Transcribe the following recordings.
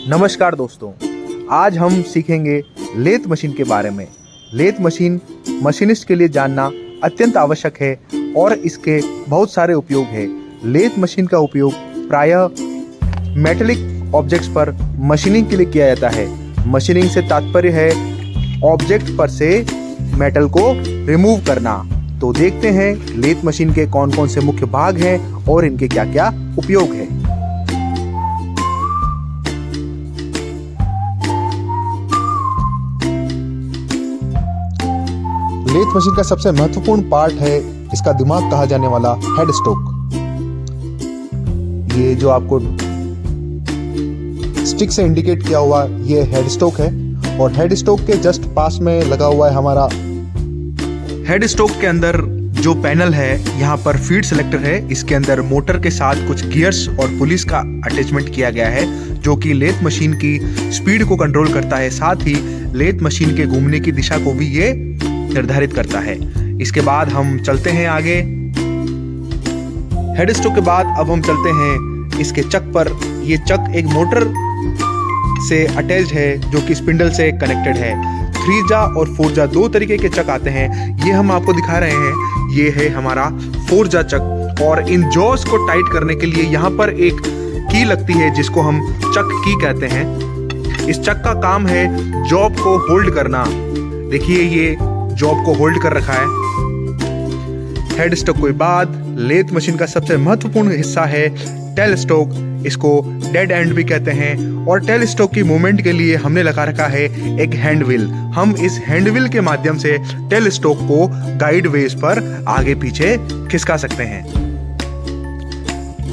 नमस्कार दोस्तों, आज हम सीखेंगे लेथ मशीन के बारे में। लेथ मशीन मशीनिस्ट के लिए जानना अत्यंत आवश्यक है और इसके बहुत सारे उपयोग हैं। लेथ मशीन का उपयोग प्रायः मेटेलिक ऑब्जेक्ट्स पर मशीनिंग के लिए किया जाता है। मशीनिंग से तात्पर्य है ऑब्जेक्ट पर से मेटल को रिमूव करना। तो देखते हैं लेथ मशीन के कौन कौन से मुख्य भाग हैं और इनके क्या क्या उपयोग है। लेथ मशीन का सबसे महत्वपूर्ण पार्ट है इसका दिमाग कहा जाने वाला हेड स्टोक। ये जो आपको स्टिक से इंडिकेट किया हुआ ये हेड स्टोक है और हेड स्टोक के जस्ट पास में लगा हुआ है हमारा हेड स्टोक के अंदर जो पैनल है, यहाँ पर फीड सिलेक्टर है। इसके अंदर मोटर के साथ कुछ गियर्स और पुलिस का अटैचमेंट किया गया है जो कि लेथ मशीन की स्पीड को कंट्रोल करता है। साथ ही लेथ मशीन के घूमने की दिशा को भी ये निर्धारित करता है। इसके बाद हम चलते हैं आगे। हेड स्टोक के बाद अब हम चलते हैं इसके चक पर। ये चक एक मोटर से अटैच्ड है जो कि स्पिंडल से कनेक्टेड है। 3जा और 4जा दो तरीके के चक आते हैं। ये हम आपको दिखा रहे हैं, ये है हमारा 4जा चक। और इन जॉस को टाइट करने के लिए यहाँ पर एक की लगती है जिसको हम चक की कहते हैं। इस चक का काम है जॉब को होल्ड करना। देखिए ये जॉब को होल्ड कर रखा है। हेड स्टोक के बाद लेथ मशीन का सबसे महत्वपूर्ण हिस्सा है टेल स्टोक। इसको डेड एंड भी कहते हैं। और टेल स्टोक की मूवमेंट के लिए हमने लगा रखा है एक हैंड व्हील। हम इस हैंड व्हील के माध्यम से टेल स्टोक को गाइड वेज पर आगे पीछे खिसका सकते हैं।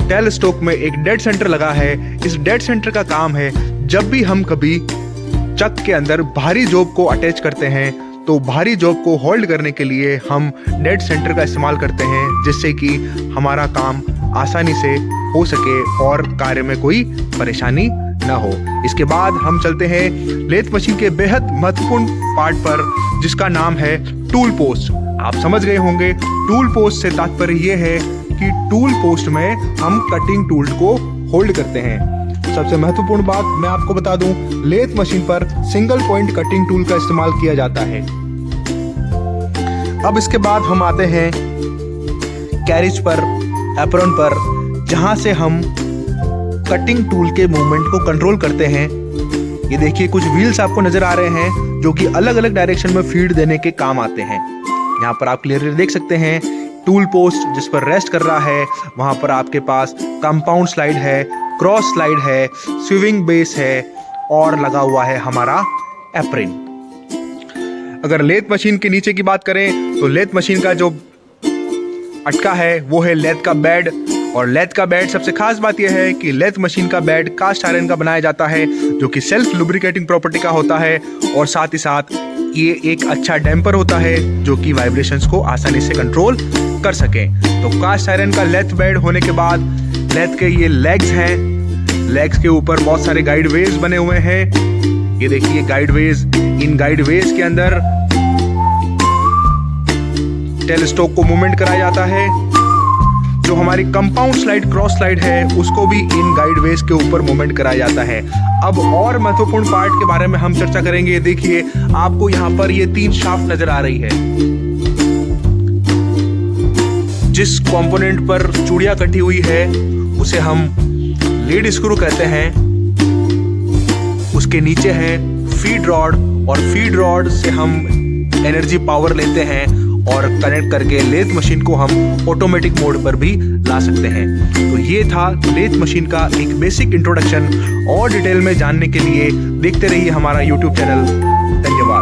टेल स्टोक में एक डेड सेंटर लगा है। इस डेड सेंटर का काम है जब भी हम कभी चक के अंदर भारी जॉब को अटैच करते हैं तो भारी जॉब को होल्ड करने के लिए हम डेड सेंटर का इस्तेमाल करते हैं, जिससे कि हमारा काम आसानी से हो सके और कार्य में कोई परेशानी ना हो। इसके बाद हम चलते हैं लेथ मशीन के बेहद महत्वपूर्ण पार्ट पर जिसका नाम है टूल पोस्ट। आप समझ गए होंगे टूल पोस्ट से तात्पर्य ये है कि टूल पोस्ट में हम कटिंग टूल को होल्ड करते हैं। सबसे महत्वपूर्ण बात मैं आपको बता दूं, लेथ मशीन पर सिंगल पॉइंट कटिंग टूल का इस्तेमाल किया जाता है। अब इसके बाद हम आते हैं कैरिज पर, एप्रॉन पर, जहां से हम कटिंग टूल के मूवमेंट को कंट्रोल करते हैं। ये देखिए कुछ व्हील्स आपको नजर आ रहे हैं जो कि अलग अलग डायरेक्शन में फीड देने के काम आते हैं। यहाँ पर आप क्लियरली देख सकते हैं टूल पोस्ट जिस पर रेस्ट कर रहा है, वहां पर आपके पास कंपाउंड स्लाइड है, क्रॉस स्लाइड है, स्विंग बेस है और लगा हुआ है हमारा एप्रिन। अगर लेथ मशीन के नीचे की बात करें तो लेथ मशीन का जो अटका है वो है लेथ का बेड। और लेथ का बेड सबसे खास बात यह है कि लेथ मशीन का बेड कास्ट आयरन का बनाया जाता है जो कि सेल्फ लुब्रिकेटिंग प्रॉपर्टी का होता है। और साथ ही साथ ये एक अच्छा डैम्पर होता है जो कि वाइब्रेशंस को आसानी से कंट्रोल कर सके। तो कास्ट आयरन का लेथ बेड होने के बाद लेथ के ये लेग्स हैं। लेग्स के ऊपर बहुत सारे गाइड वेज बने हुए हैं। ये देखिए गाइड वेज। इन गाइड वेज के अंदर टेल स्टोक को मूवमेंट कराया जाता है। जो हमारी कंपाउंड स्लाइड, क्रॉस स्लाइड है, उसको भी इन गाइड वेज के ऊपर मूवमेंट कराया जाता है। अब और महत्वपूर्ण पार्ट के बारे में हम चर्चा करेंगे। देखिए आपको यहाँ पर ये 3 शाफ्ट नजर आ रही है। जिस कंपोनेंट पर चूड़ियां कटी हुई है उसे हम लीड स्क्रू कहते हैं। उसके नीचे है फीड रॉड और फीड रॉड से हम एनर्जी पावर लेते हैं और कनेक्ट करके लेथ मशीन को हम ऑटोमेटिक मोड पर भी ला सकते हैं। तो ये था लेथ मशीन का एक बेसिक इंट्रोडक्शन। और डिटेल में जानने के लिए देखते रहिए हमारा YouTube चैनल। धन्यवाद।